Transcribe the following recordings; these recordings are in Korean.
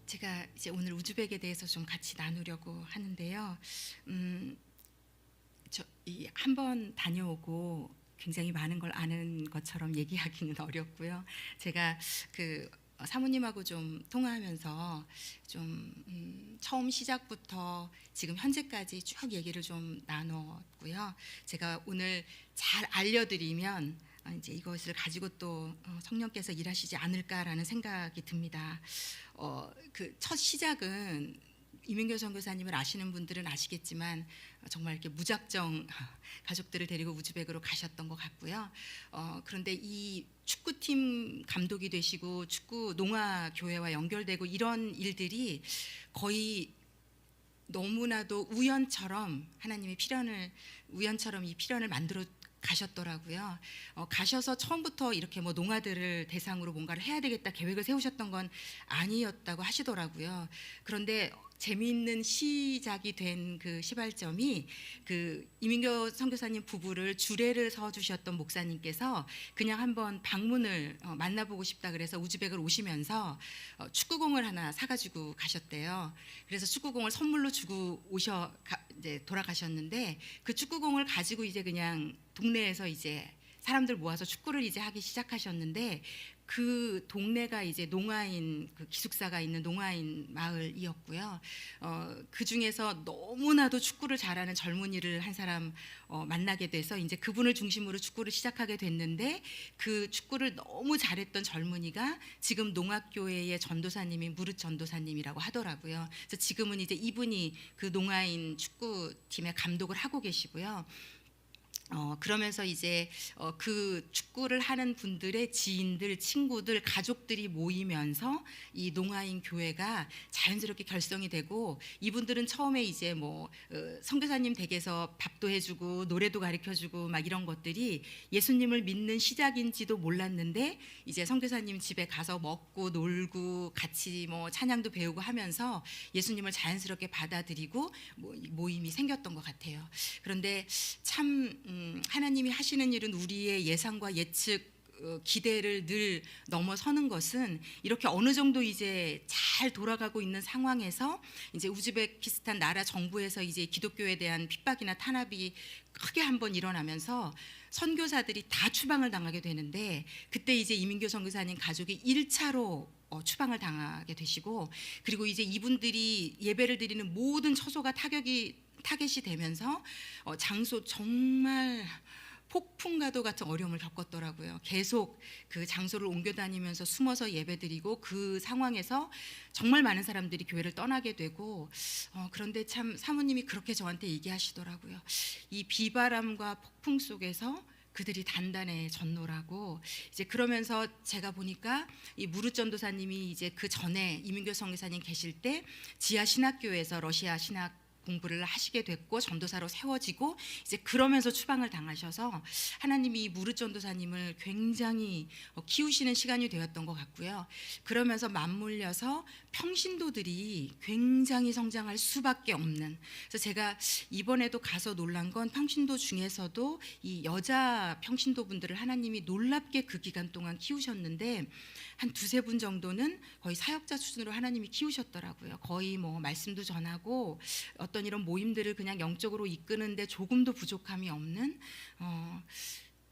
제가 이제 오늘 우즈벡에 대해서 좀 같이 나누려고 하는데요. 한 번 다녀오고 굉장히 많은 걸 아는 것처럼 얘기하기는 어렵고요. 제가 그 사모님하고 좀 통화하면서 좀 처음 시작부터 지금 현재까지 쭉 얘기를 좀 나눴고요. 제가 오늘 잘 알려드리면 이제 이것을 가지고 또 성령께서 일하시지 않을까라는 생각이 듭니다. 그 첫 시작은 이민교 선교사님을 아시는 분들은 아시겠지만 정말 이렇게 무작정 가족들을 데리고 우즈벡으로 가셨던 것 같고요. 그런데 이 축구팀 감독이 되시고 축구 농아 교회와 연결되고 이런 일들이 거의 너무나도 우연처럼 하나님의 우연처럼 이 필연을 만들어 가셨더라고요. 가셔서 처음부터 이렇게 뭐 농아들을 대상으로 뭔가를 해야 되겠다 계획을 세우셨던 건 아니었다고 하시더라고요. 그런데 재미있는 시작이 된 그 시발점이 그 이민교 선교사님 부부를 주례를 서주셨던 목사님께서 그냥 한번 방문을 만나보고 싶다 그래서 우즈벡을 오시면서 축구공을 하나 사가지고 가셨대요. 그래서 축구공을 선물로 주고 이제 돌아가셨는데 그 축구공을 가지고 이제 그냥 동네에서 이제 사람들 모아서 축구를 이제 하기 시작하셨는데 그 동네가 이제 농아인 그 기숙사가 있는 농아인 마을이었고요. 그 중에서 너무나도 축구를 잘하는 젊은이를 한 사람 만나게 돼서 이제 그분을 중심으로 축구를 시작하게 됐는데 그 축구를 너무 잘했던 젊은이가 지금 농악교회의 전도사님이 무릇 전도사님이라고 하더라고요. 그래서 지금은 이제 이분이 그 농아인 축구팀의 감독을 하고 계시고요. 그러면서 이제 그 축구를 하는 분들의 지인들, 친구들, 가족들이 모이면서 이 농아인 교회가 자연스럽게 결성이 되고 이분들은 처음에 이제 뭐 선교사님 댁에서 밥도 해주고 노래도 가르쳐주고 막 이런 것들이 예수님을 믿는 시작인지도 몰랐는데 이제 선교사님 집에 가서 먹고 놀고 같이 뭐 찬양도 배우고 하면서 예수님을 자연스럽게 받아들이고 모임이 생겼던 것 같아요. 그런데 참 하나님이 하시는 일은 우리의 예상과 예측 기대를 늘 넘어서는 것은 이렇게 어느 정도 이제 잘 돌아가고 있는 상황에서 이제 우즈베키스탄 나라 정부에서 이제 기독교에 대한 핍박이나 탄압이 크게 한번 일어나면서 선교사들이 다 추방을 당하게 되는데 그때 이제 이민교 선교사님 가족이 1차로 추방을 당하게 되시고 그리고 이제 이분들이 예배를 드리는 모든 처소가 타겟이 되면서 장소 정말 폭풍과도 같은 어려움을 겪었더라고요. 계속 그 장소를 옮겨 다니면서 숨어서 예배드리고 그 상황에서 정말 많은 사람들이 교회를 떠나게 되고 그런데 참 사모님이 그렇게 저한테 얘기하시더라고요. 이 비바람과 폭풍 속에서 그들이 단단해졌노라고. 이제 그러면서 제가 보니까 이 무릇 전도사님이 이제 그 전에 이민교 선교사님 계실 때 지하 신학교에서 러시아 신학 공부를 하시게 됐고 전도사로 세워지고 이제 그러면서 추방을 당하셔서 하나님이 이 무릇 전도사님을 굉장히 키우시는 시간이 되었던 것 같고요. 그러면서 맞물려서 평신도들이 굉장히 성장할 수밖에 없는. 그래서 제가 이번에도 가서 놀란 건 평신도 중에서도 이 여자 평신도분들을 하나님이 놀랍게 그 기간 동안 키우셨는데 한 두세 분 정도는 거의 사역자 수준으로 하나님이 키우셨더라고요. 거의 뭐 말씀도 전하고 어떤 이런 모임들을 그냥 영적으로 이끄는데 조금도 부족함이 없는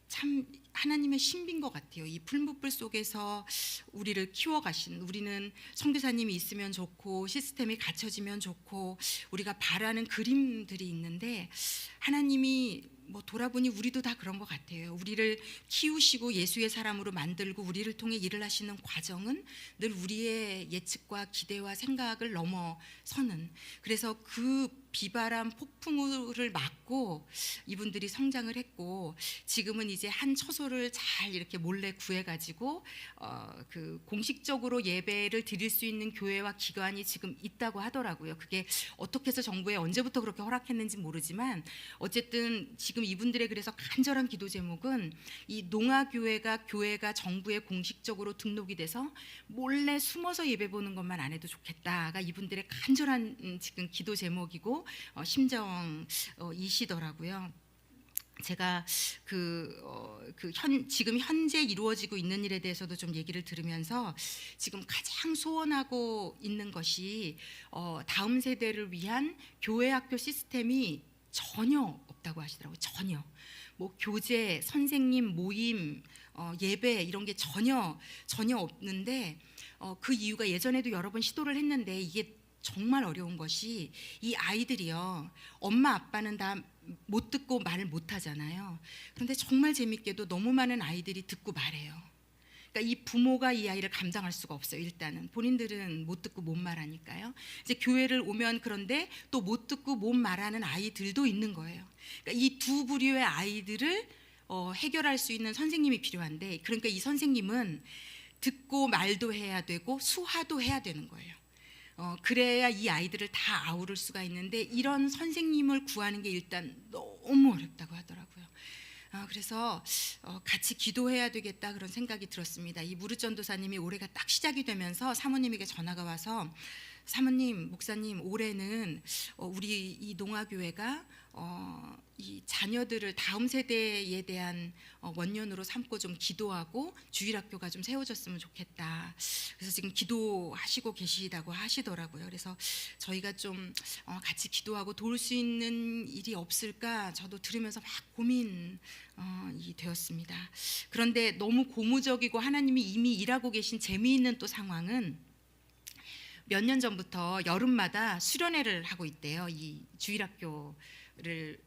참 하나님의 신비인 것 같아요. 이 풀무불 속에서 우리를 키워가신, 우리는 선교사님이 있으면 좋고 시스템이 갖춰지면 좋고 우리가 바라는 그림들이 있는데 하나님이 뭐 돌아보니 우리도 다 그런 것 같아요. 우리를 키우시고 예수의 사람으로 만들고 우리를 통해 일을 하시는 과정은 늘 우리의 예측과 기대와 생각을 넘어서는, 그래서 그 비바람 폭풍우를 맞고 이분들이 성장을 했고 지금은 이제 한 처소를 잘 이렇게 몰래 구해가지고 그 공식적으로 예배를 드릴 수 있는 교회와 기관이 지금 있다고 하더라고요. 그게 어떻게 해서 정부에 언제부터 그렇게 허락했는지 모르지만 어쨌든 지금 이분들의 그래서 간절한 기도 제목은 이 농아교회가 정부에 공식적으로 등록이 돼서 몰래 숨어서 예배 보는 것만 안 해도 좋겠다가 이분들의 간절한 지금 기도 제목이고 심정이시더라고요. 제가 지금 현재 이루어지고 있는 일에 대해서도 좀 얘기를 들으면서 지금 가장 소원하고 있는 것이 다음 세대를 위한 교회 학교 시스템이 전혀 없다고 하시더라고요. 전혀. 뭐 교재, 선생님, 모임, 예배 이런 게 전혀 없는데 그 이유가 예전에도 여러 번 시도를 했는데 이게 정말 어려운 것이 이 아이들이요. 엄마 아빠는 다 못 듣고 말을 못 하잖아요. 그런데 정말 재밌게도 너무 많은 아이들이 듣고 말해요. 그러니까 이 부모가 이 아이를 감당할 수가 없어요. 일단은 본인들은 못 듣고 못 말하니까요. 이제 교회를 오면 그런데 또 못 듣고 못 말하는 아이들도 있는 거예요. 그러니까 이 두 부류의 아이들을 해결할 수 있는 선생님이 필요한데, 그러니까 이 선생님은 듣고 말도 해야 되고 수화도 해야 되는 거예요. 그래야 이 아이들을 다 아우를 수가 있는데 이런 선생님을 구하는 게 일단 너무 어렵다고 하더라고요. 그래서 같이 기도해야 되겠다 그런 생각이 들었습니다. 이 무르 전도사님이 올해가 딱 시작이 되면서 사모님에게 전화가 와서, 사모님, 목사님, 올해는 우리 이 농아교회가 이 자녀들을 다음 세대에 대한 원년으로 삼고 좀 기도하고 주일학교가 좀 세워졌으면 좋겠다. 그래서 지금 기도하시고 계시다고 하시더라고요. 그래서 저희가 좀 같이 기도하고 도울 수 있는 일이 없을까 저도 들으면서 막 고민이 되었습니다. 그런데 너무 고무적이고 하나님이 이미 일하고 계신 재미있는 또 상황은, 몇 년 전부터 여름마다 수련회를 하고 있대요. 이 주일학교를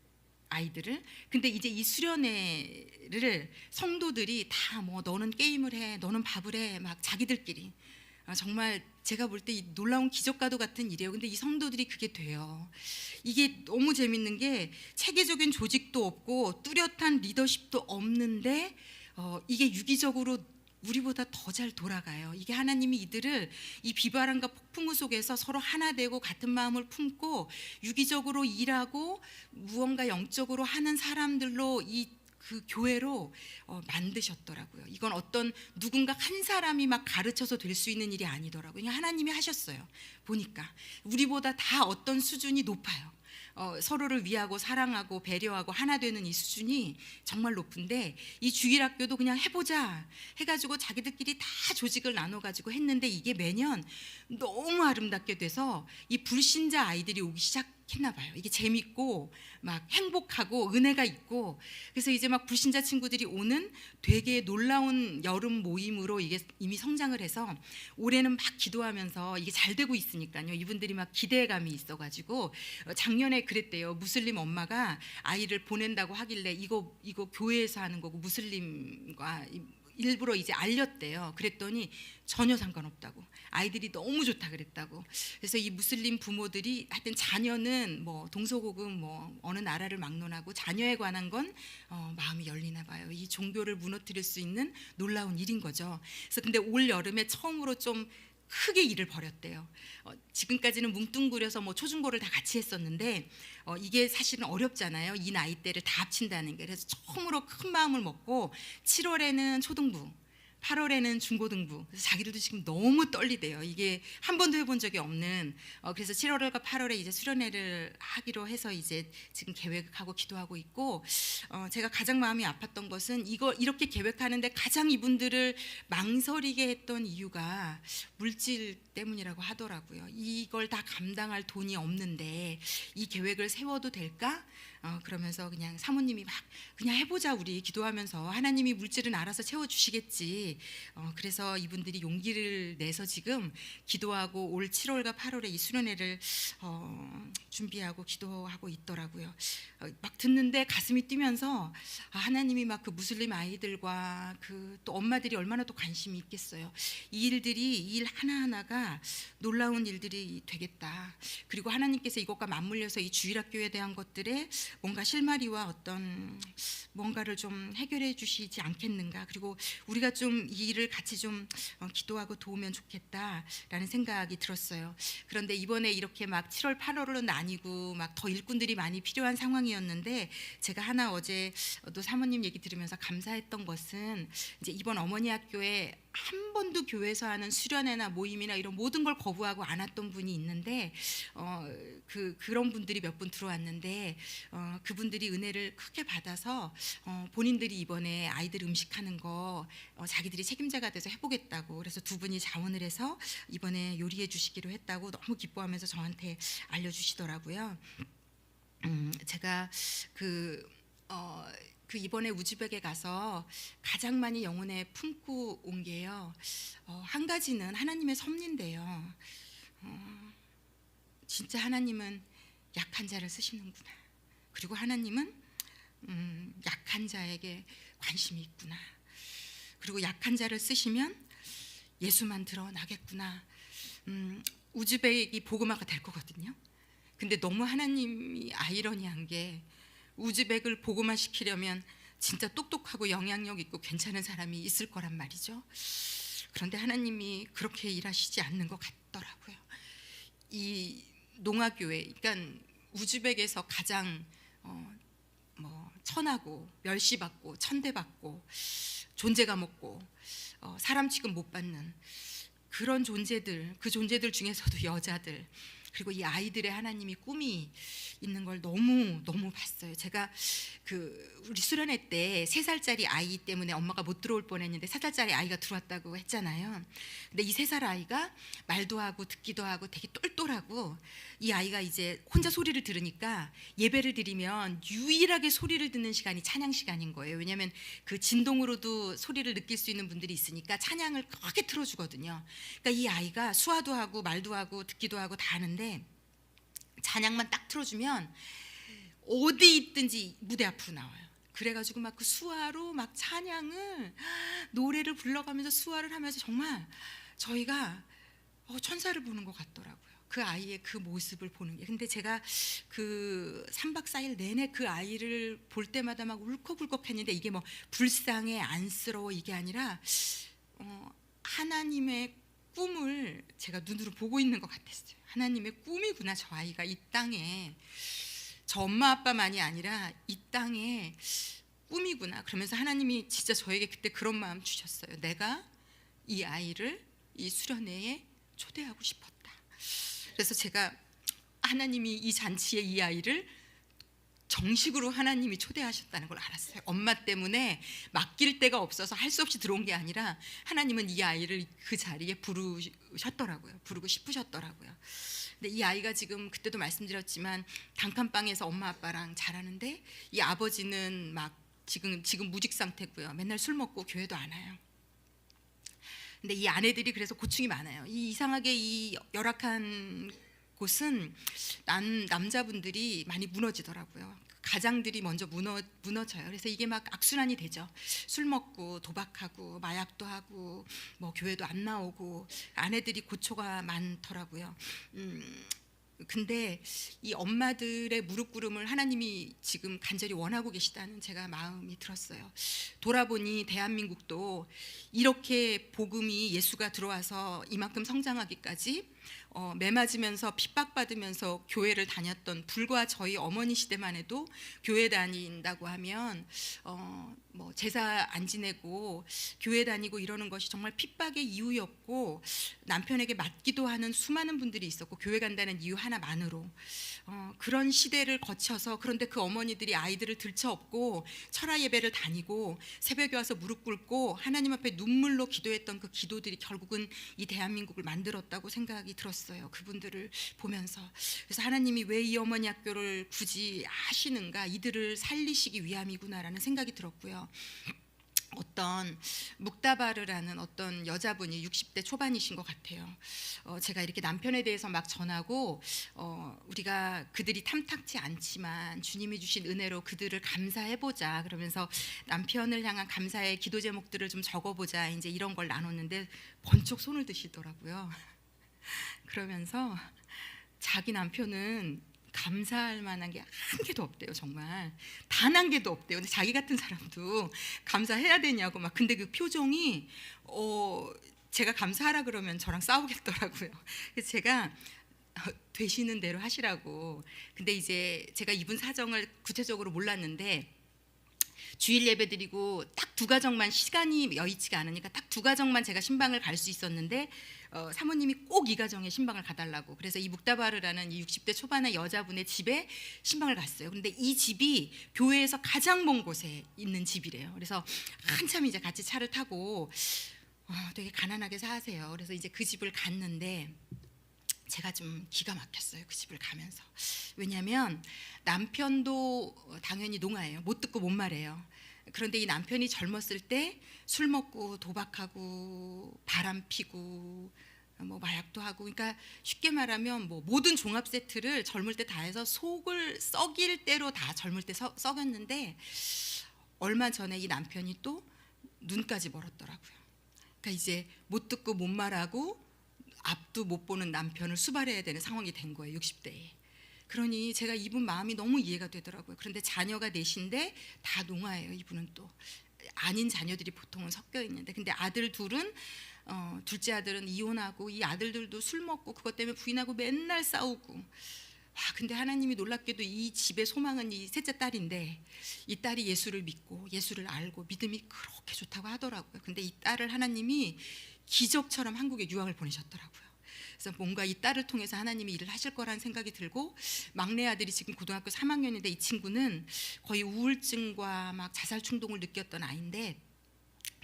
아이들을. 근데 이제 이 수련회를 성도들이 다 뭐 너는 게임을 해, 너는 밥을 해, 막 자기들끼리. 정말 제가 볼 때 이 놀라운 기적과도 같은 일이에요. 근데 이 성도들이 그게 돼요. 이게 너무 재밌는 게 체계적인 조직도 없고 뚜렷한 리더십도 없는데 이게 유기적으로 우리보다 더 잘 돌아가요. 이게 하나님이 이들을 이 비바람과 폭풍우 속에서 서로 하나 되고 같은 마음을 품고 유기적으로 일하고 무언가 영적으로 하는 사람들로 그 교회로 만드셨더라고요. 이건 어떤 누군가 한 사람이 막 가르쳐서 될 수 있는 일이 아니더라고요. 그냥 하나님이 하셨어요. 보니까 우리보다 다 어떤 수준이 높아요. 서로를 위하고 사랑하고 배려하고 하나 되는 이 수준이 정말 높은데, 이 주일학교도 그냥 해보자 해가지고 자기들끼리 다 조직을 나눠가지고 했는데 이게 매년 너무 아름답게 돼서 이 불신자 아이들이 오기 시작했나 봐요. 이게 재밌고 막 행복하고 은혜가 있고, 그래서 이제 막 불신자 친구들이 오는 되게 놀라운 여름 모임으로 이게 이미 성장을 해서 올해는 막 기도하면서 이게 잘 되고 있으니까요. 이분들이 막 기대감이 있어가지고 작년에 그랬대요. 무슬림 엄마가 아이를 보낸다고 하길래 이거 교회에서 하는 거고 무슬림과 일부러 이제 알렸대요. 그랬더니 전혀 상관없다고, 아이들이 너무 좋다 그랬다고. 그래서 이 무슬림 부모들이 하여튼 자녀는 뭐 동서고금 뭐 어느 나라를 막론하고 자녀에 관한 건 마음이 열리나 봐요. 이 종교를 무너뜨릴 수 있는 놀라운 일인 거죠. 그래서 근데 올 여름에 처음으로 좀 크게 일을 벌였대요. 지금까지는 뭉뚱그려서 뭐 초중고를 다 같이 했었는데 이게 사실은 어렵잖아요. 이 나이대를 다 합친다는 게. 그래서 처음으로 큰 마음을 먹고 7월에는 초등부, 8월에는 중고등부. 그래서 자기들도 지금 너무 떨리대요. 이게 한 번도 해본 적이 없는. 그래서 7월과 8월에 이제 수련회를 하기로 해서 이제 지금 계획하고 기도하고 있고, 제가 가장 마음이 아팠던 것은 이렇게 계획하는데 가장 이분들을 망설이게 했던 이유가 물질 때문이라고 하더라고요. 이걸 다 감당할 돈이 없는데 이 계획을 세워도 될까? 그러면서 그냥 사모님이 막 그냥 해보자 우리 기도하면서 하나님이 물질은 알아서 채워주시겠지. 그래서 이분들이 용기를 내서 지금 기도하고 올 7월과 8월에 이 수련회를 준비하고 기도하고 있더라고요. 막 듣는데 가슴이 뛰면서 하나님이 막 그 무슬림 아이들과 그 또 엄마들이 얼마나 또 관심이 있겠어요. 이 일 하나하나가 놀라운 일들이 되겠다. 그리고 하나님께서 이것과 맞물려서 이 주일학교에 대한 것들에 뭔가 실마리와 어떤 뭔가를 좀 해결해 주시지 않겠는가. 그리고 우리가 좀 이 일을 같이 좀 기도하고 도우면 좋겠다라는 생각이 들었어요. 그런데 이번에 이렇게 막 7월 8월로 나뉘고 막 더 일꾼들이 많이 필요한 상황이었는데, 제가 하나 어제 또 사모님 얘기 들으면서 감사했던 것은 이제 이번 어머니 학교에 한 번도 교회에서 하는 수련회나 모임이나 이런 모든 걸 거부하고 안 왔던 분이 있는데 그런 분들이 몇 분 들어왔는데 그분들이 은혜를 크게 받아서 본인들이 이번에 아이들 음식하는 거 자기들이 책임자가 돼서 해보겠다고, 그래서 두 분이 자원을 해서 이번에 요리해 주시기로 했다고 너무 기뻐하면서 저한테 알려주시더라고요. 제가 그 이번에 우즈벡에 가서 가장 많이 영혼에 품고 온 게요, 한 가지는 하나님의 섭리인데요. 진짜 하나님은 약한 자를 쓰시는구나. 그리고 하나님은 약한 자에게 관심이 있구나. 그리고 약한 자를 쓰시면 예수만 드러나겠구나. 우즈벡이 복음화가 될 거거든요. 근데 너무 하나님이 아이러니한 게, 우즈벡을 복음화시키려면 진짜 똑똑하고 영향력 있고 괜찮은 사람이 있을 거란 말이죠. 그런데 하나님이 그렇게 일하시지 않는 것 같더라고요. 이 농아교회, 그러니까 우즈벡에서 가장 천하고 멸시받고 천대받고 존재감 없고 사람 취급 못 받는 그런 존재들, 그 존재들 중에서도 여자들, 그리고 이 아이들의 하나님이 꿈이 있는 걸 너무 봤어요. 제가 우리 수련회 때 3살짜리 아이 때문에 엄마가 못 들어올 뻔했는데 4살짜리 아이가 들어왔다고 했잖아요. 근데 이 3살 아이가 말도 하고 듣기도 하고 되게 똘똘하고, 이 아이가 이제 혼자 소리를 들으니까 예배를 드리면 유일하게 소리를 듣는 시간이 찬양 시간인 거예요. 왜냐하면 그 진동으로도 소리를 느낄 수 있는 분들이 있으니까 찬양을 크게 틀어주거든요. 그러니까 이 아이가 수화도 하고 말도 하고 듣기도 하고 다 하는데 찬양만 딱 틀어주면 어디 있든지 무대 앞으로 나와요. 그래가지고 막 그 수화로 막 찬양을, 노래를 불러가면서 수화를 하면서 정말 저희가 천사를 보는 것 같더라고요. 그 아이의 그 모습을 보는 게. 근데 제가 그 3박 4일 내내 그 아이를 볼 때마다 막 울컥울컥했는데, 이게 뭐 불쌍해 안쓰러워 이게 아니라 하나님의 꿈을 제가 눈으로 보고 있는 것 같았어요. 하나님의 꿈이구나, 저 아이가 이 땅에, 저 엄마 아빠만이 아니라 이 땅에 꿈이구나. 그러면서 하나님이 진짜 저에게 그때 그런 마음 주셨어요. 내가 이 아이를 이 수련회에 초대하고 싶었다. 그래서 제가 하나님이 이 잔치에 이 아이를 정식으로 하나님이 초대하셨다는 걸 알았어요. 엄마 때문에 맡길 데가 없어서 할 수 없이 들어온 게 아니라 하나님은 이 아이를 그 자리에 부르셨더라고요. 부르고 싶으셨더라고요. 근데 이 아이가 지금 그때도 말씀드렸지만 단칸방에서 엄마 아빠랑 자라는데, 이 아버지는 막 지금 무직 상태고요. 맨날 술 먹고 교회도 안 와요. 근데 이 아내들이 그래서 고충이 많아요. 이상하게 이 열악한 곳은 남자분들이 많이 무너지더라고요. 가장들이 먼저 무너져요. 그래서 이게 막 악순환이 되죠. 술 먹고 도박하고 마약도 하고 뭐 교회도 안 나오고, 아내들이 고초가 많더라고요. 근데 이 엄마들의 무릎 꿇음을 하나님이 지금 간절히 원하고 계시다는 제가 마음이 들었어요. 돌아보니 대한민국도 이렇게 복음이, 예수가 들어와서 이만큼 성장하기까지 매 맞으면서 핍박받으면서 교회를 다녔던, 불과 저희 어머니 시대만 해도 교회 다닌다고 하면 뭐 제사 안 지내고 교회 다니고 이러는 것이 정말 핍박의 이유였고, 남편에게 맞기도 하는 수많은 분들이 있었고, 교회 간다는 이유 하나만으로 그런 시대를 거쳐서, 그런데 그 어머니들이 아이들을 들쳐업고 철야 예배를 다니고 새벽에 와서 무릎 꿇고 하나님 앞에 눈물로 기도했던 그 기도들이 결국은 이 대한민국을 만들었다고 생각이 들었어요. 그분들을 보면서. 그래서 하나님이 왜 이 어머니 학교를 굳이 하시는가, 이들을 살리시기 위함이구나라는 생각이 들었고요. 어떤 묵다바르라는 어떤 여자분이 60대 초반이신 것 같아요. 제가 이렇게 남편에 대해서 막 전하고, 우리가 그들이 탐탁치 않지만 주님이 주신 은혜로 그들을 감사해보자, 그러면서 남편을 향한 감사의 기도 제목들을 좀 적어보자, 이제 이런 걸 나눴는데 번쩍 손을 드시더라고요. 그러면서 자기 남편은 감사할 만한 게 한 개도 없대요. 정말 단 한 개도 없대요. 근데 자기 같은 사람도 감사해야 되냐고 막. 근데 그 표정이 제가 감사하라 그러면 저랑 싸우겠더라고요. 그래서 제가 되시는 대로 하시라고. 근데 이제 제가 이분 사정을 구체적으로 몰랐는데 주일 예배 드리고 딱 두 가정만 시간이 여의치가 않으니까 딱 두 가정만 제가 신방을 갈 수 있었는데 사모님이 꼭 이 가정에 신방을 가달라고 그래서 이 묵다바르라는 이 60대 초반의 여자분의 집에 신방을 갔어요. 그런데 이 집이 교회에서 가장 먼 곳에 있는 집이래요. 그래서 한참 이제 같이 차를 타고 되게 가난하게 사세요. 그래서 이제 그 집을 갔는데 제가 좀 기가 막혔어요. 그 집을 가면서. 왜냐하면 남편도 당연히 농아예요. 못 듣고 못 말해요. 그런데 이 남편이 젊었을 때 술 먹고 도박하고 바람 피고 뭐 마약도 하고, 그러니까 쉽게 말하면 뭐 모든 종합 세트를 젊을 때 다 해서 속을 썩일 대로 다 젊을 때 썩였는데 얼마 전에 이 남편이 또 눈까지 멀었더라고요. 그러니까 이제 못 듣고 못 말하고 앞도 못 보는 남편을 수발해야 되는 상황이 된 거예요. 60대에. 그러니 제가 이분 마음이 너무 이해가 되더라고요. 그런데 자녀가 넷인데 다 농아예요. 이분은 또 아닌 자녀들이 보통은 섞여 있는데, 근데 아들 둘은 둘째 아들은 이혼하고 이 아들들도 술 먹고 그것 때문에 부인하고 맨날 싸우고. 와, 근데 하나님이 놀랍게도 이 집의 소망은 이 셋째 딸인데 이 딸이 예수를 믿고 예수를 알고 믿음이 그렇게 좋다고 하더라고요. 근데 이 딸을 하나님이 기적처럼 한국에 유학을 보내셨더라고요. 그래서 뭔가 이 딸을 통해서 하나님이 일을 하실 거라는 생각이 들고, 막내 아들이 지금 고등학교 3학년인데 이 친구는 거의 우울증과 막 자살 충동을 느꼈던 아이인데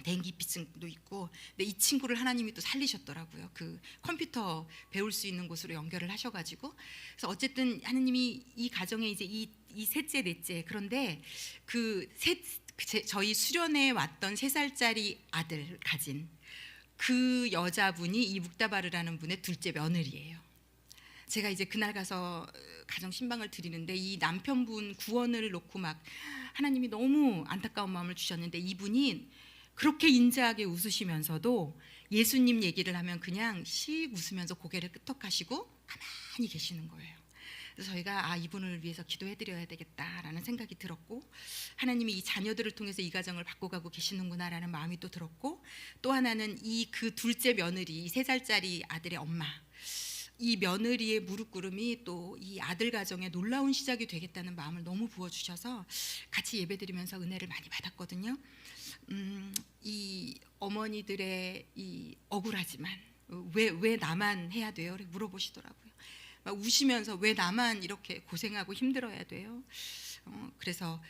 대인기피증도 있고, 근데 이 친구를 하나님이 또 살리셨더라고요. 그 컴퓨터 배울 수 있는 곳으로 연결을 하셔가지고. 그래서 어쨌든 하나님이 이 가정에 이제 이 셋째 넷째, 그런데 저희 수련회에 왔던 3살짜리 아들 가진 그 여자분이 이 묵다바르라는 분의 둘째 며느리예요. 제가 이제 그날 가서 가정 신방을 드리는데 이 남편분 구원을 놓고 막 하나님이 너무 안타까운 마음을 주셨는데, 이분이 그렇게 인자하게 웃으시면서도 예수님 얘기를 하면 그냥 씩 웃으면서 고개를 끄덕하시고 가만히 계시는 거예요. 그래서 저희가 이분을 위해서 기도해드려야 되겠다라는 생각이 들었고, 하나님이 이 자녀들을 통해서 이 가정을 바꿔가고 계시는구나라는 마음이 또 들었고, 또 하나는 이 그 둘째 며느리, 이 3살짜리 아들의 엄마, 이 며느리의 무릎 꿇음이 또 이 아들 가정의 놀라운 시작이 되겠다는 마음을 너무 부어주셔서 같이 예배드리면서 은혜를 많이 받았거든요. 이 어머니들의 이 억울하지만 왜 나만 해야 돼요? 이렇게 물어보시더라고요. 막 우시면서 왜 나만 이렇게 고생하고 힘들어야 돼요? 그래서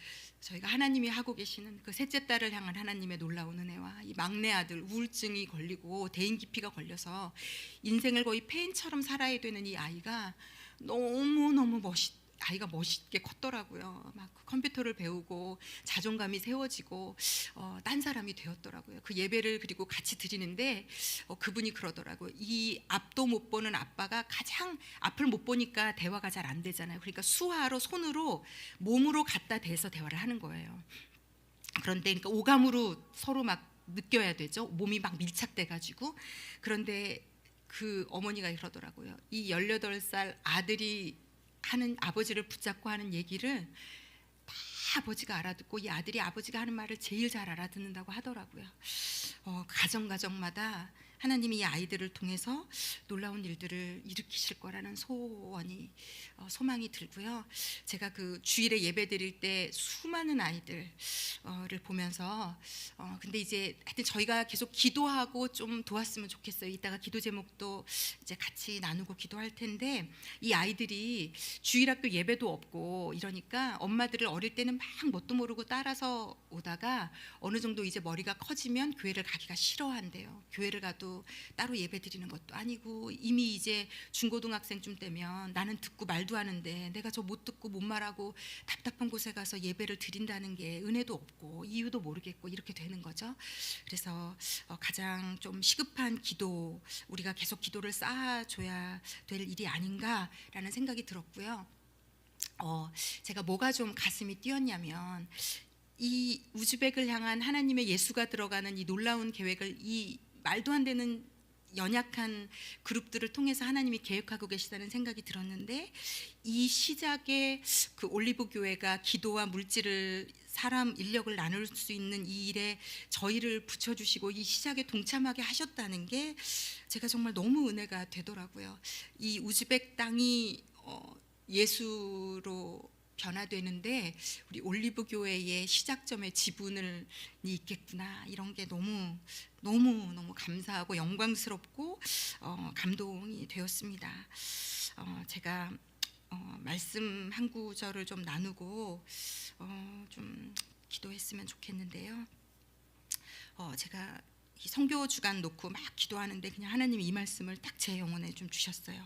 저희가 하나님이 하고 계시는 그 셋째 딸을 향한 하나님의 놀라운 은혜와 이 막내 아들 우울증이 걸리고 대인기피가 걸려서 인생을 거의 폐인처럼 살아야 되는 이 아이가 너무너무 아이가 멋있게 컸더라고요. 막 컴퓨터를 배우고 자존감이 세워지고 딴 사람이 되었더라고요. 그 예배를 그리고 같이 드리는데 그분이 그러더라고요. 이 앞도 못 보는 아빠가 가장 앞을 못 보니까 대화가 잘 안 되잖아요. 그러니까 수화로 손으로 몸으로 갖다 대서 대화를 하는 거예요. 그런데 그러니까 오감으로 서로 막 느껴야 되죠. 몸이 막 밀착돼가지고. 그런데 그 어머니가 그러더라고요. 이 18살 아들이 하는, 아버지를 붙잡고 하는 얘기를 다 아버지가 알아듣고 이 아들이 아버지가 하는 말을 제일 잘 알아듣는다고 하더라고요. 가정마다 하나님이 이 아이들을 통해서 놀라운 일들을 일으키실 거라는 소망이 들고요. 제가 그 주일에 예배 드릴 때 수많은 아이들을 보면서 근데 이제 하여튼 저희가 계속 기도하고 좀 도왔으면 좋겠어요. 이따가 기도 제목도 이제 같이 나누고 기도할 텐데, 이 아이들이 주일학교 예배도 없고 이러니까 엄마들을 어릴 때는 막 뭣도 모르고 따라서 오다가 어느 정도 이제 머리가 커지면 교회를 가기가 싫어한대요. 교회를 가도 따로 예배 드리는 것도 아니고, 이미 이제 중고등학생쯤 되면 나는 듣고 말도 하는데 내가 저 못 듣고 못 말하고 답답한 곳에 가서 예배를 드린다는 게 은혜도 없고 이유도 모르겠고 이렇게 되는 거죠. 그래서 가장 좀 시급한 기도, 우리가 계속 기도를 쌓아줘야 될 일이 아닌가라는 생각이 들었고요. 제가 뭐가 좀 가슴이 뛰었냐면, 이 우즈벡을 향한 하나님의 예수가 들어가는 이 놀라운 계획을 이 말도 안 되는 연약한 그룹들을 통해서 하나님이 계획하고 계시다는 생각이 들었는데, 이 시작에 그 올리브 교회가 기도와 물질을 사람 인력을 나눌 수 있는 이 일에 저희를 붙여주시고 이 시작에 동참하게 하셨다는 게 제가 정말 너무 은혜가 되더라고요. 이 우즈벡 땅이 예수로 변화되는데 우리 올리브 교회의 시작점에 지분이 있겠구나, 이런 게 너무 너무 너무 감사하고 영광스럽고 감동이 되었습니다. 제가 말씀 한 구절을 좀 나누고 좀 기도했으면 좋겠는데요. 제가 이 선교 주간 놓고 막 기도하는데 그냥 하나님이 이 말씀을 딱 제 영혼에 좀 주셨어요.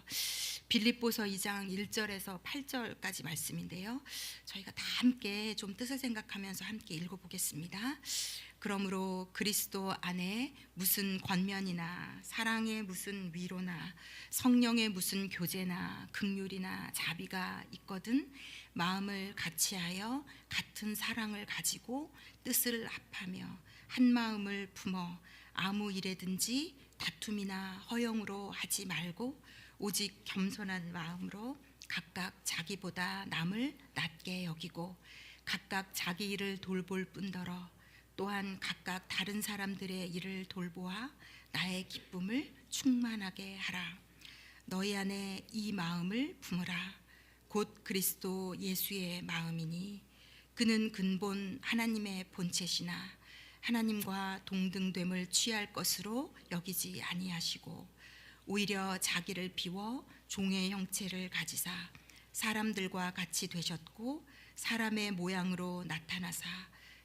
빌립보서 2장 1절에서 8절까지 말씀인데요. 저희가 다 함께 좀 뜻을 생각하면서 함께 읽어보겠습니다. 그러므로 그리스도 안에 무슨 권면이나 사랑의 무슨 위로나 성령의 무슨 교제나 긍휼이나 자비가 있거든 마음을 같이하여 같은 사랑을 가지고 뜻을 합하며 한 마음을 품어 아무 일에든지 다툼이나 허영으로 하지 말고 오직 겸손한 마음으로 각각 자기보다 남을 낮게 여기고 각각 자기 일을 돌볼 뿐더러 또한 각각 다른 사람들의 일을 돌보아 나의 기쁨을 충만하게 하라. 너희 안에 이 마음을 품으라. 곧 그리스도 예수의 마음이니 그는 근본 하나님의 본체시나 하나님과 동등됨을 취할 것으로 여기지 아니하시고 오히려 자기를 비워 종의 형체를 가지사 사람들과 같이 되셨고 사람의 모양으로 나타나사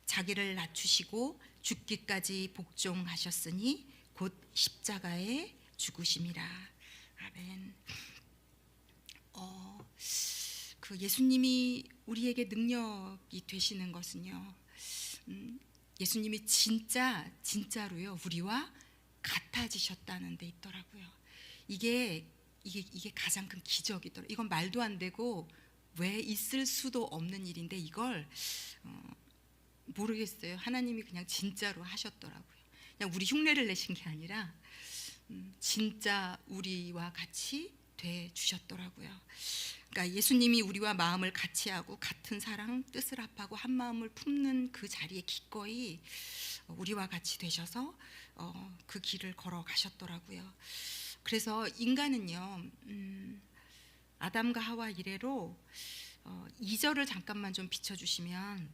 자기를 낮추시고 죽기까지 복종하셨으니 곧 십자가에 죽으심이라. 아멘. 그 예수님이 우리에게 능력이 되시는 것은요, 예수님이 진짜로요 우리와 같아지셨다는 데 있더라고요. 이게 가장 큰 기적이더라고요. 이건 말도 안 되고 왜 있을 수도 없는 일인데 이걸 모르겠어요. 하나님이 그냥 진짜로 하셨더라고요. 그냥 우리 흉내를 내신 게 아니라 진짜 우리와 같이 돼 주셨더라고요. 그러니까 예수님이 우리와 마음을 같이 하고 같은 사랑, 뜻을 합하고 한 마음을 품는 그 자리에 기꺼이 우리와 같이 되셔서 그 길을 걸어가셨더라고요. 그래서 인간은요, 아담과 하와 이래로 2절을 잠깐만 좀 비춰주시면,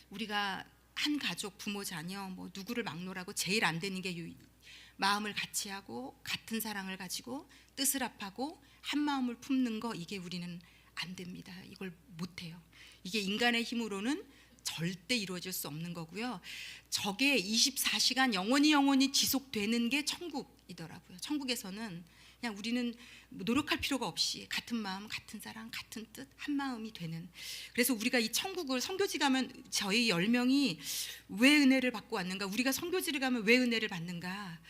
우리가 한 가족, 부모, 자녀 뭐 누구를 막론하고 제일 안 되는 게 마음을 같이 하고 같은 사랑을 가지고 뜻을 합하고 한 마음을 품는 거, 이게 우리는 안 됩니다. 이걸 못해요. 이게 인간의 힘으로는 절대 이루어질 수 없는 거고요. 저게 24시간 영원히 지속되는 게 천국이더라고요. 천국에서는 그냥 우리는 노력할 필요가 없이 같은 마음, 같은 사랑, 같은 뜻, 한 마음이 되는. 그래서 우리가 이 천국을, 선교지 가면 저희 10명이 왜 은혜를 받고 왔는가, 우리가 선교지를 가면 왜 은혜를 받는가,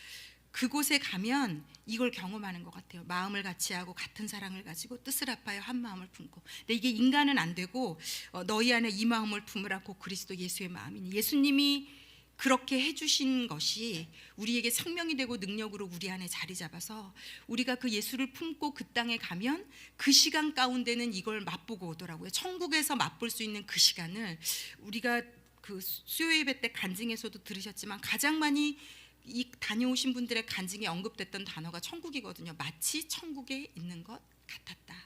그곳에 가면 이걸 경험하는 것 같아요. 마음을 같이 하고 같은 사랑을 가지고 뜻을 합하여 한 마음을 품고. 근데 이게 인간은 안 되고 너희 안에 이 마음을 품으라 곧 그리스도 예수의 마음이니, 예수님이 그렇게 해주신 것이 우리에게 생명이 되고 능력으로 우리 안에 자리 잡아서 우리가 그 예수를 품고 그 땅에 가면 그 시간 가운데는 이걸 맛보고 오더라고요. 천국에서 맛볼 수 있는 그 시간을, 우리가 그 수요 예배 때 간증에서도 들으셨지만 가장 많이 이 다녀오신 분들의 간증에 언급됐던 단어가 천국이거든요. 마치 천국에 있는 것 같았다.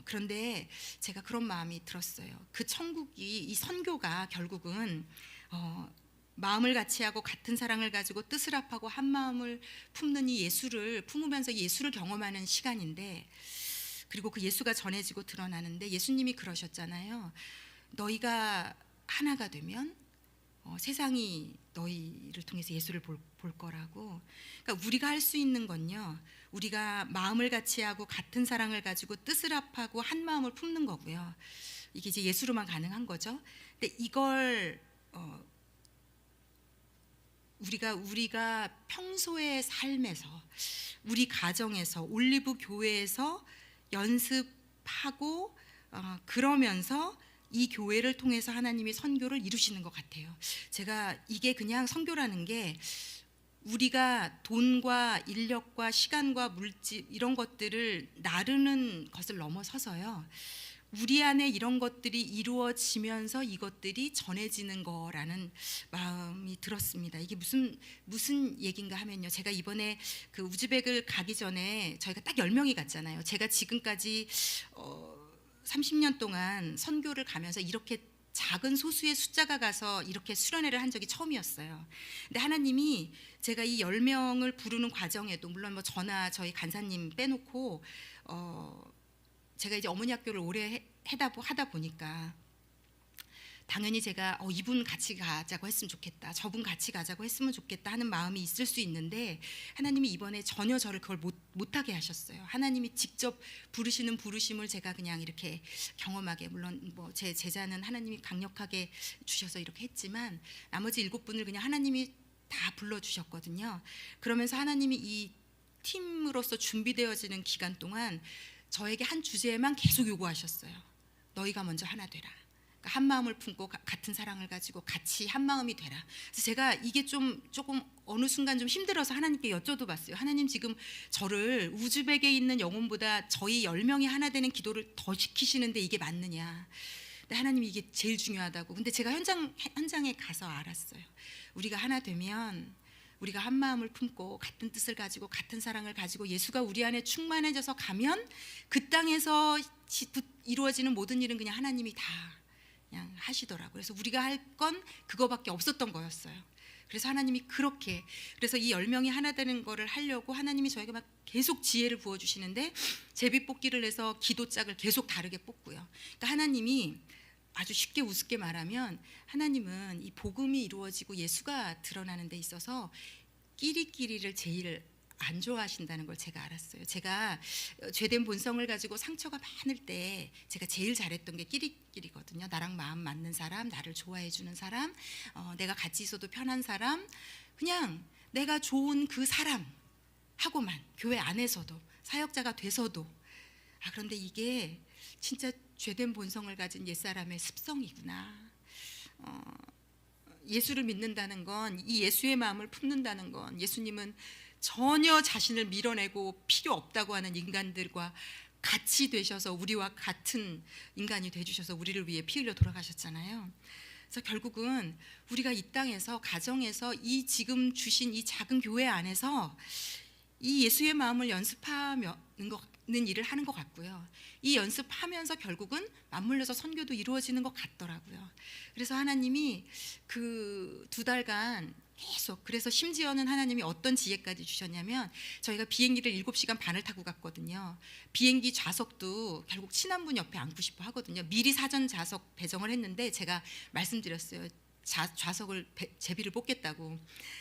그런데 제가 그런 마음이 들었어요. 그 천국이, 이 선교가 결국은 마음을 같이 하고 같은 사랑을 가지고 뜻을 합하고 한 마음을 품는 이 예수를 품으면서 예수를 경험하는 시간인데, 그리고 그 예수가 전해지고 드러나는데, 예수님이 그러셨잖아요. 너희가 하나가 되면 세상이 너희를 통해서 예수를 볼 거라고. 그러니까 우리가 할 수 있는 건요, 우리가 마음을 같이 하고 같은 사랑을 가지고 뜻을 합하고 한 마음을 품는 거고요. 이게 이제 예수로만 가능한 거죠. 근데 이걸 우리가 평소의 삶에서, 우리 가정에서, 올리브 교회에서 연습하고 그러면서 이 교회를 통해서 하나님이 선교를 이루시는 것 같아요. 제가 이게 그냥 선교라는 게 우리가 돈과 인력과 시간과 물질 이런 것들을 나르는 것을 넘어서서요, 우리 안에 이런 것들이 이루어지면서 이것들이 전해지는 거라는 마음이 들었습니다. 이게 무슨 얘기인가 하면요, 제가 이번에 그 우즈벡을 가기 전에 저희가 딱 10명이 갔잖아요. 제가 지금까지 30년 동안 선교를 가면서 이렇게 작은 소수의 숫자가 가서 이렇게 수련회를 한 적이 처음이었어요. 근데 하나님이 제가 이 10명을 부르는 과정에도 물론 뭐 저나 저희 간사님 빼놓고 제가 이제 어머니 학교를 오래 하다 보니까 당연히 제가 이분 같이 가자고 했으면 좋겠다, 저분 같이 가자고 했으면 좋겠다 하는 마음이 있을 수 있는데 하나님이 이번에 전혀 저를 그걸 못하게 하셨어요. 하나님이 직접 부르시는 부르심을 제가 그냥 이렇게 경험하게, 물론 뭐 제 제자는 하나님이 강력하게 주셔서 이렇게 했지만 나머지 7분을 그냥 하나님이 다 불러주셨거든요. 그러면서 하나님이 이 팀으로서 준비되어지는 기간 동안 저에게 한 주제만 계속 요구하셨어요. 너희가 먼저 하나 되라. 한 마음을 품고 같은 사랑을 가지고 같이 한 마음이 되라. 그래서 제가 이게 조금 어느 순간 좀 힘들어서 하나님께 여쭤도 봤어요. 하나님, 지금 저를 우즈벡에 있는 영혼보다 저희 10명이 하나 되는 기도를 더 시키시는데 이게 맞느냐. 근데 하나님이 이게 제일 중요하다고. 근데 제가 현장에 가서 알았어요. 우리가 하나 되면, 우리가 한 마음을 품고 같은 뜻을 가지고 같은 사랑을 가지고 예수가 우리 안에 충만해져서 가면 그 땅에서 이루어지는 모든 일은 그냥 하나님이 다 그냥 하시더라고요. 그래서 우리가 할 건 그거밖에 없었던 거였어요. 그래서 하나님이 그렇게, 그래서 이 10명이 하나 되는 거를 하려고 하나님이 저에게 막 계속 지혜를 부어주시는데 제비 뽑기를 해서 기도짝을 계속 다르게 뽑고요. 그러니까 하나님이 아주 쉽게 우습게 말하면 하나님은 이 복음이 이루어지고 예수가 드러나는 데 있어서 끼리끼리를 제일 안 좋아하신다는 걸 제가 알았어요. 제가 죄된 본성을 가지고 상처가 많을 때 제가 제일 잘했던 게 끼리끼리거든요. 나랑 마음 맞는 사람, 나를 좋아해 주는 사람, 내가 같이 있어도 편한 사람, 그냥 내가 좋은 그 사람 하고만, 교회 안에서도 사역자가 돼서도. 그런데 이게 진짜 죄된 본성을 가진 옛사람의 습성이구나. 예수를 믿는다는 건, 이 예수의 마음을 품는다는 건, 예수님은 전혀 자신을 밀어내고 필요 없다고 하는 인간들과 같이 되셔서 우리와 같은 인간이 되주셔서 우리를 위해 피 흘려 돌아가셨잖아요. 그래서 결국은 우리가 이 땅에서, 가정에서, 이 지금 주신 이 작은 교회 안에서 이 예수의 마음을 연습하는 일을 하는 것 같고요. 이 연습하면서 결국은 맞물려서 선교도 이루어지는 것 같더라고요. 그래서 하나님이 그 2달간 계속, 그래서 심지어는 하나님이 어떤 지혜까지 주셨냐면, 저희가 비행기를 7시간 반을 타고 갔거든요. 비행기 좌석도 결국 친한 분 옆에 앉고 싶어 하거든요. 미리 사전 좌석 배정을 했는데 제가 말씀드렸어요. 좌석을 제비를 뽑겠다고.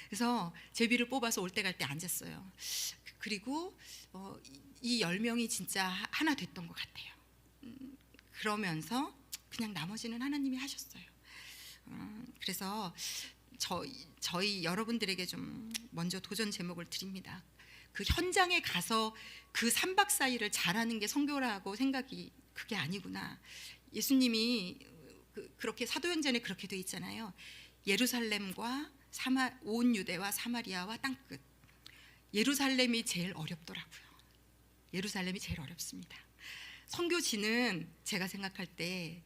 그래서 제비를 뽑아서 올 때 갈 때 앉았어요. 그리고 이 10명이 진짜 하나 됐던 것 같아요. 그러면서 그냥 나머지는 하나님이 하셨어요. 그래서 저희 여러분들에게 좀 먼저 도전 제목을 드립니다. 그 현장에 가서 그 3박 4일을 잘하는 게 선교라고 생각이, 그게 아니구나. 예수님이 그렇게 사도행전에 그렇게 돼 있잖아요. 예루살렘과 온 유대와 사마리아와 땅끝. 예루살렘이 제일 어렵더라고요. 예루살렘이 제일 어렵습니다. 선교지는 제가 생각할 때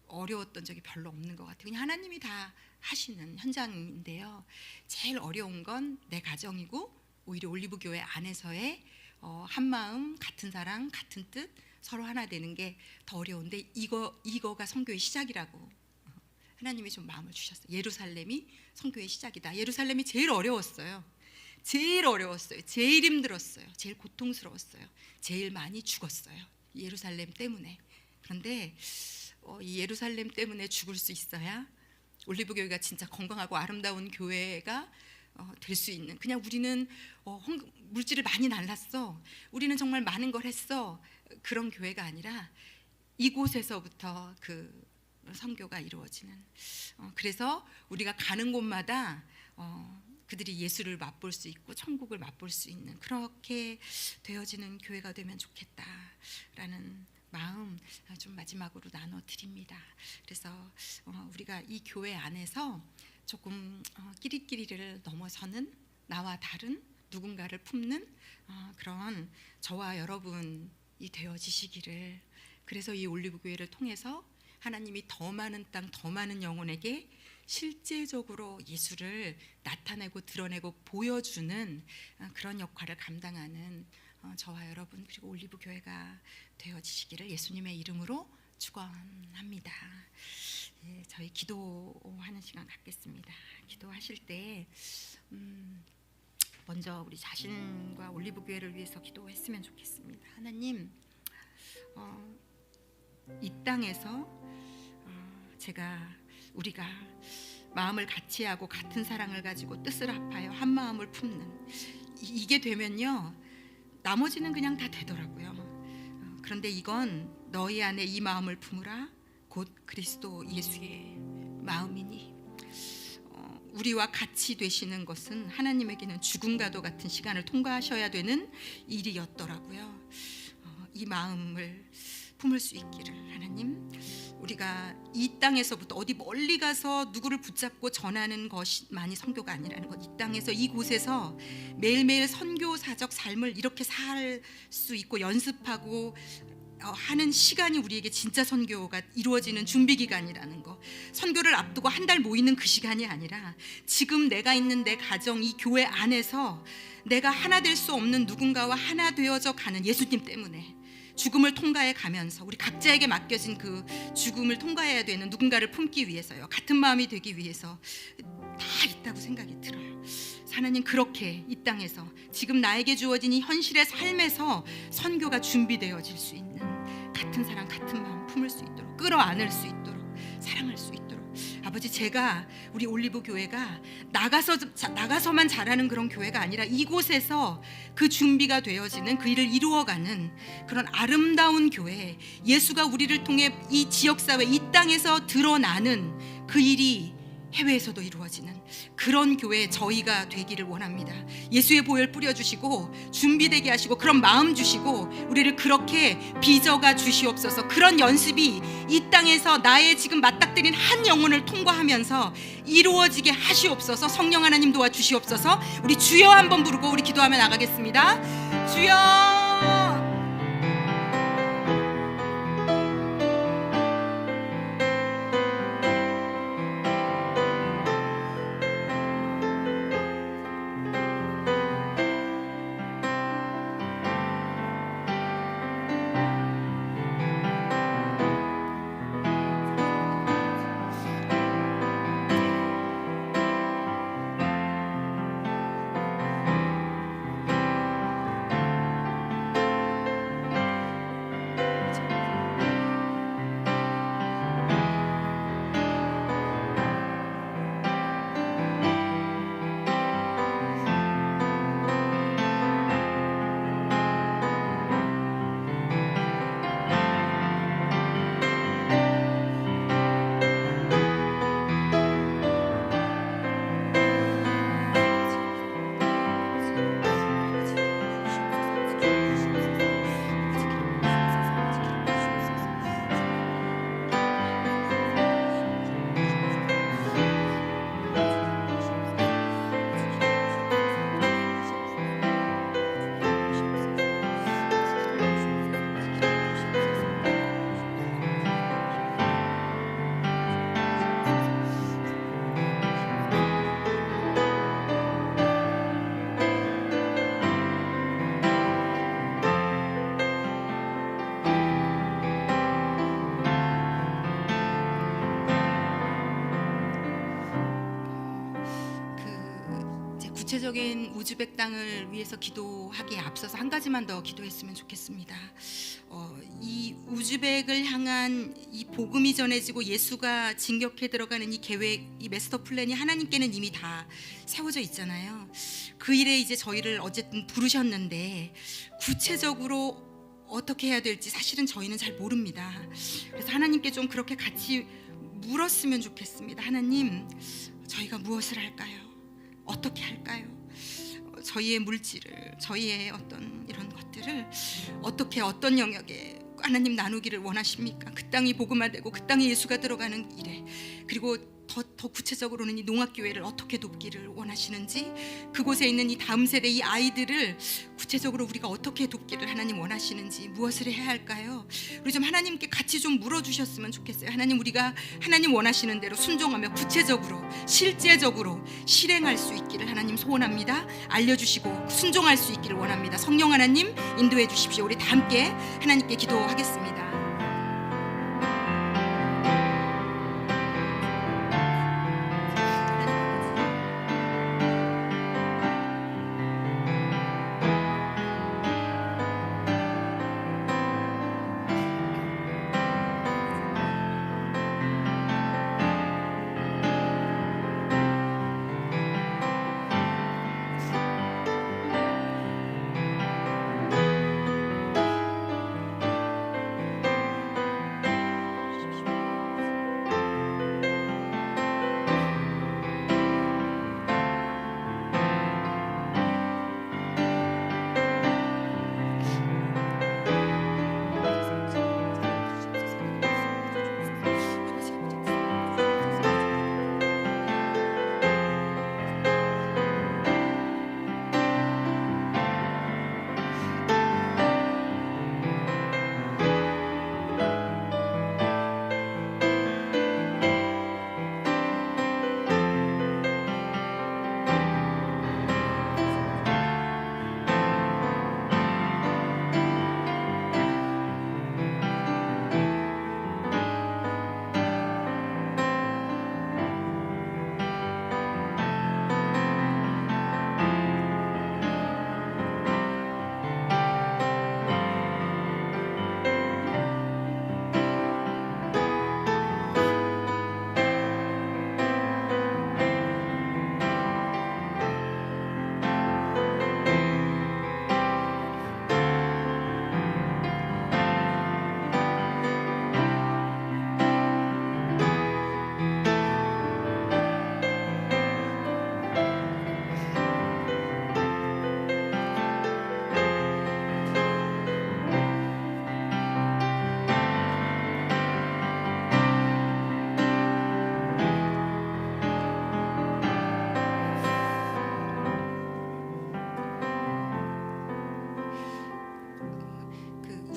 어려웠던 적이 별로 없는 것 같아요. 그냥 하나님이 다 하시는 현장인데요. 제일 어려운 건 내 가정이고, 오히려 올리브교회 안에서의 한 마음, 같은 사랑, 같은 뜻, 서로 하나 되는 게 더 어려운데, 이거가 선교의 시작이라고 하나님이 좀 마음을 주셨어요. 예루살렘이 선교의 시작이다. 예루살렘이 제일 어려웠어요. 제일 어려웠어요. 제일 힘들었어요. 제일 고통스러웠어요. 제일 많이 죽었어요. 예루살렘 때문에. 그런데 이 예루살렘 때문에 죽을 수 있어야 올리브교회가 진짜 건강하고 아름다운 교회가 될 수 있는, 그냥 우리는 물질을 많이 날랐어, 우리는 정말 많은 걸 했어, 그런 교회가 아니라 이곳에서부터 그 선교가 이루어지는, 그래서 우리가 가는 곳마다 그들이 예수를 맛볼 수 있고 천국을 맛볼 수 있는, 그렇게 되어지는 교회가 되면 좋겠다라는 마음 좀 마지막으로 나눠 드립니다. 그래서 우리가 이 교회 안에서 조금 끼리끼리를 넘어서는, 나와 다른 누군가를 품는 그런 저와 여러분이 되어지시기를, 그래서 이 올리브교회를 통해서 하나님이 더 많은 땅, 더 많은 영혼에게 실제적으로 예수를 나타내고 드러내고 보여주는 그런 역할을 감당하는 저와 여러분, 그리고 올리브교회가 되어지시기를 예수님의 이름으로 축원합니다. 예, 저희 기도하는 시간 갖겠습니다. 기도하실 때 먼저 우리 자신과 올리브 교회를 위해서 기도했으면 좋겠습니다. 하나님, 이 땅에서 우리가 마음을 같이 하고 같은 사랑을 가지고 뜻을 합하여 한 마음을 품는 이게 되면요, 나머지는 그냥 다 되더라고요. 그런데 이건 너희 안에 이 마음을 품으라 곧 그리스도 예수의 마음이니, 우리와 같이 되시는 것은 하나님에게는 죽음과도 같은 시간을 통과하셔야 되는 일이었더라고요. 이 마음을 품을 수 있기를 하나님, 우리가 이 땅에서부터 어디 멀리 가서 누구를 붙잡고 전하는 것만이 선교가 아니라는 것, 이 땅에서 이곳에서 매일매일 선교사적 삶을 이렇게 살 수 있고 연습하고 하는 시간이 우리에게 진짜 선교가 이루어지는 준비 기간이라는 거, 선교를 앞두고 한 달 모이는 그 시간이 아니라 지금 내가 있는 내 가정, 이 교회 안에서 내가 하나 될 수 없는 누군가와 하나 되어져 가는 예수님 때문에 죽음을 통과해 가면서 우리 각자에게 맡겨진 그 죽음을 통과해야 되는 누군가를 품기 위해서요, 같은 마음이 되기 위해서 다 있다고 생각이 들어요. 하나님, 그렇게 이 땅에서 지금 나에게 주어진 이 현실의 삶에서 선교가 준비되어질 수 있는 같은 사랑, 같은 마음 품을 수 있도록, 끌어안을 수 있도록, 사랑할 수 있도록, 아버지, 제가 우리 올리브 교회가 나가서만 잘하는 그런 교회가 아니라 이곳에서 그 준비가 되어지는, 그 일을 이루어가는 그런 아름다운 교회, 예수가 우리를 통해 이 지역사회, 이 땅에서 드러나는 그 일이 해외에서도 이루어지는 그런 교회 저희가 되기를 원합니다. 예수의 보혈 뿌려주시고 준비되게 하시고 그런 마음 주시고 우리를 그렇게 빚어가 주시옵소서. 그런 연습이 이 땅에서 나의 지금 맞닥뜨린 한 영혼을 통과하면서 이루어지게 하시옵소서. 성령 하나님 도와주시옵소서. 우리 주여 한번 부르고 우리 기도하며 나가겠습니다. 주여. 구체적인 우즈벡 땅을 위해서 기도하기에 앞서서 한 가지만 더 기도했으면 좋겠습니다. 이 우즈벡을 향한 이 복음이 전해지고 예수가 진격해 들어가는 이 계획, 이 마스터 플랜이 하나님께는 이미 다 세워져 있잖아요. 그 일에 이제 저희를 어쨌든 부르셨는데 구체적으로 어떻게 해야 될지 사실은 저희는 잘 모릅니다. 그래서 하나님께 좀 그렇게 같이 물었으면 좋겠습니다. 하나님, 저희가 무엇을 할까요? 어떻게 할까요? 저희의 물질을, 저희의 어떤 이런 것들을 어떻게, 어떤 영역에 하나님 나누기를 원하십니까? 그 땅이 복음화되고 그 땅에 예수가 들어가는 일에, 그리고 더 구체적으로는 이 농악교회를 어떻게 돕기를 원하시는지, 그곳에 있는 이 다음 세대 이 아이들을 구체적으로 우리가 어떻게 돕기를 하나님 원하시는지, 무엇을 해야 할까요? 우리 좀 하나님께 같이 좀 물어주셨으면 좋겠어요. 하나님, 우리가 하나님 원하시는 대로 순종하며 구체적으로 실제적으로 실행할 수 있기를 하나님 소원합니다. 알려주시고 순종할 수 있기를 원합니다. 성령 하나님 인도해 주십시오. 우리 다 함께 하나님께 기도하겠습니다.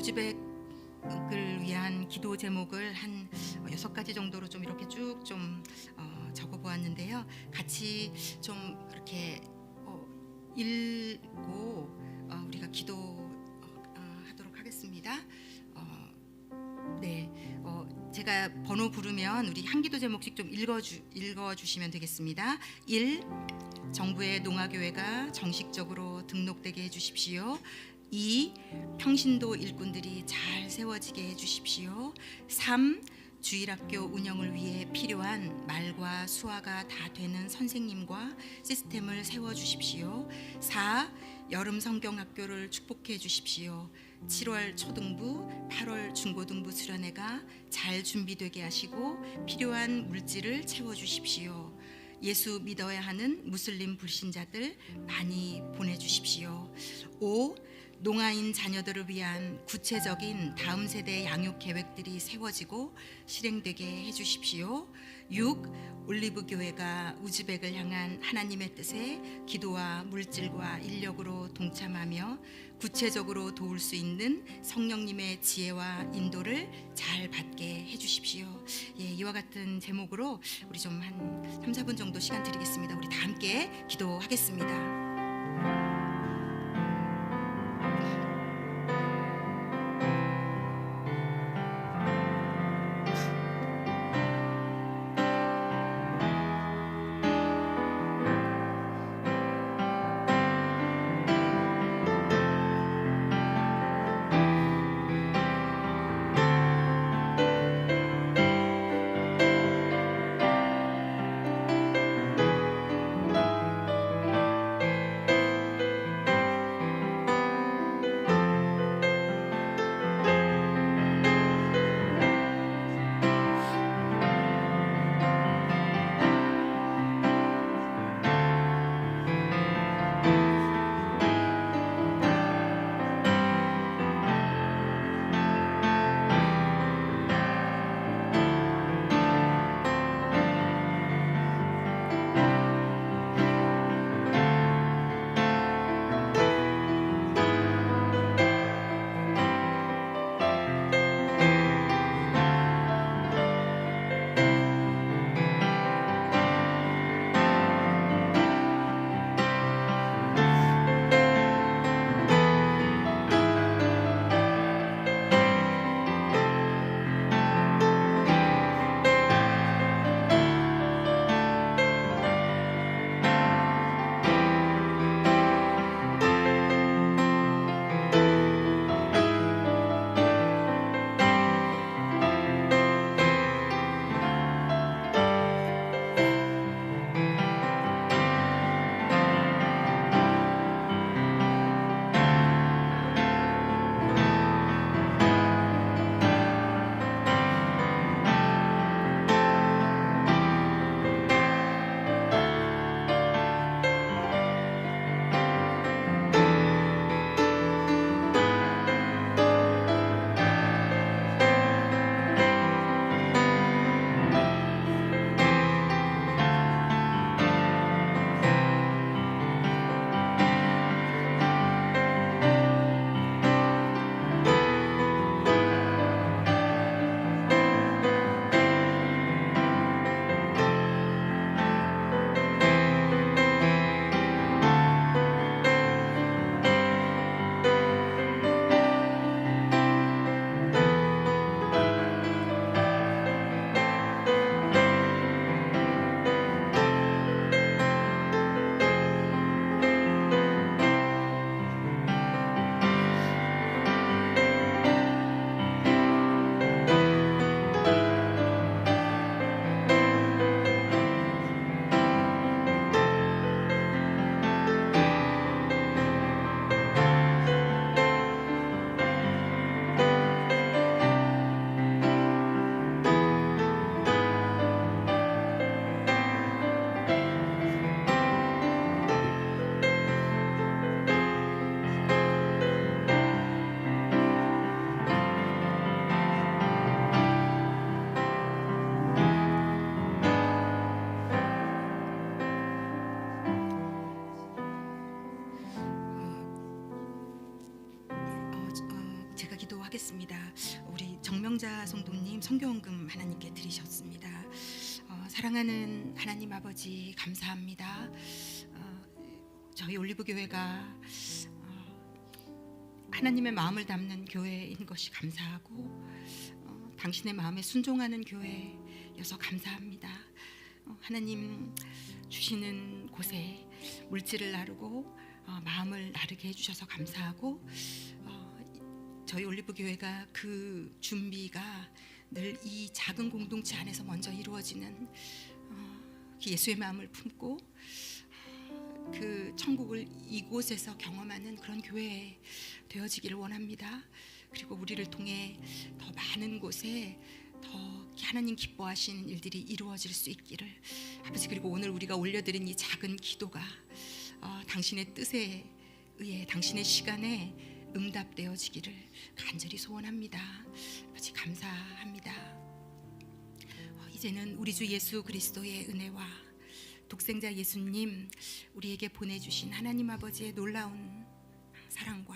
우즈벡을 위한 기도 제목을 한 6가지 정도로 좀 이렇게 쭉 좀 적어 보았는데요. 같이 좀 이렇게 읽고 우리가 기도하도록 하겠습니다. 네, 제가 번호 부르면 우리 한 기도 제목씩 좀 읽어주시면 되겠습니다. 1. 정부의 농아교회가 정식적으로 등록되게 해주십시오. 2. 평신도 일꾼들이 잘 세워지게 해주십시오. 3. 주일학교 운영을 위해 필요한 말과 수화가 다 되는 선생님과 시스템을 세워주십시오. 4. 여름 성경학교를 축복해 주십시오. 7월 초등부, 8월 중고등부 수련회가 잘 준비되게 하시고 필요한 물질을 채워주십시오. 예수 믿어야 하는 무슬림 불신자들 많이 보내주십시오. 5. 농아인 자녀들을 위한 구체적인 다음 세대 양육 계획들이 세워지고 실행되게 해주십시오. 6. 올리브 교회가 우즈벡을 향한 하나님의 뜻에 기도와 물질과 인력으로 동참하며 구체적으로 도울 수 있는 성령님의 지혜와 인도를 잘 받게 해주십시오. 예, 이와 같은 제목으로 우리 좀 한 3-4분 정도 시간 드리겠습니다. 우리 다 함께 기도하겠습니다. 제가 기도하겠습니다. 우리 정명자 성도님 성교원금 하나님께 드리셨습니다. 사랑하는 하나님 아버지 감사합니다. 저희 올리브교회가 하나님의 마음을 담는 교회인 것이 감사하고 당신의 마음에 순종하는 교회여서 감사합니다. 하나님 주시는 곳에 물질을 나르고 마음을 나르게 해주셔서 감사하고 저희 올리브교회가 그 준비가 늘 이 작은 공동체 안에서 먼저 이루어지는 예수의 마음을 품고 그 천국을 이곳에서 경험하는 그런 교회 되어지기를 원합니다. 그리고 우리를 통해 더 많은 곳에 더 하나님 기뻐하시는 일들이 이루어질 수 있기를 아버지, 그리고 오늘 우리가 올려드린 이 작은 기도가 당신의 뜻에 의해 당신의 시간에 응답되어지기를 간절히 소원합니다. 아버지 감사합니다. 이제는 우리 주 예수 그리스도의 은혜와 독생자 예수님 우리에게 보내주신 하나님 아버지의 놀라운 사랑과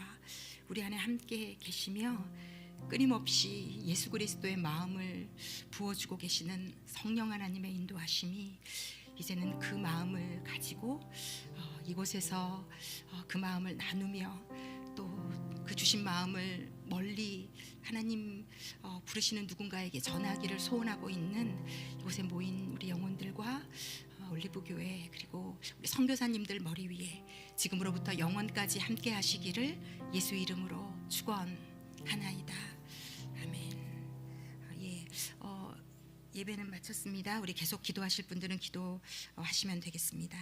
우리 안에 함께 계시며 끊임없이 예수 그리스도의 마음을 부어주고 계시는 성령 하나님의 인도하심이 이제는 그 마음을 가지고 이곳에서 그 마음을 나누며 또 그 주신 마음을 멀리 하나님 부르시는 누군가에게 전하기를 소원하고 있는 이곳에 모인 우리 영혼들과 올리브교회 그리고 우리 선교사님들 머리 위에 지금으로부터 영원까지 함께 하시기를 예수 이름으로 축원하나이다. 아멘. 예배는 마쳤습니다. 우리 계속 기도하실 분들은 기도하시면 되겠습니다.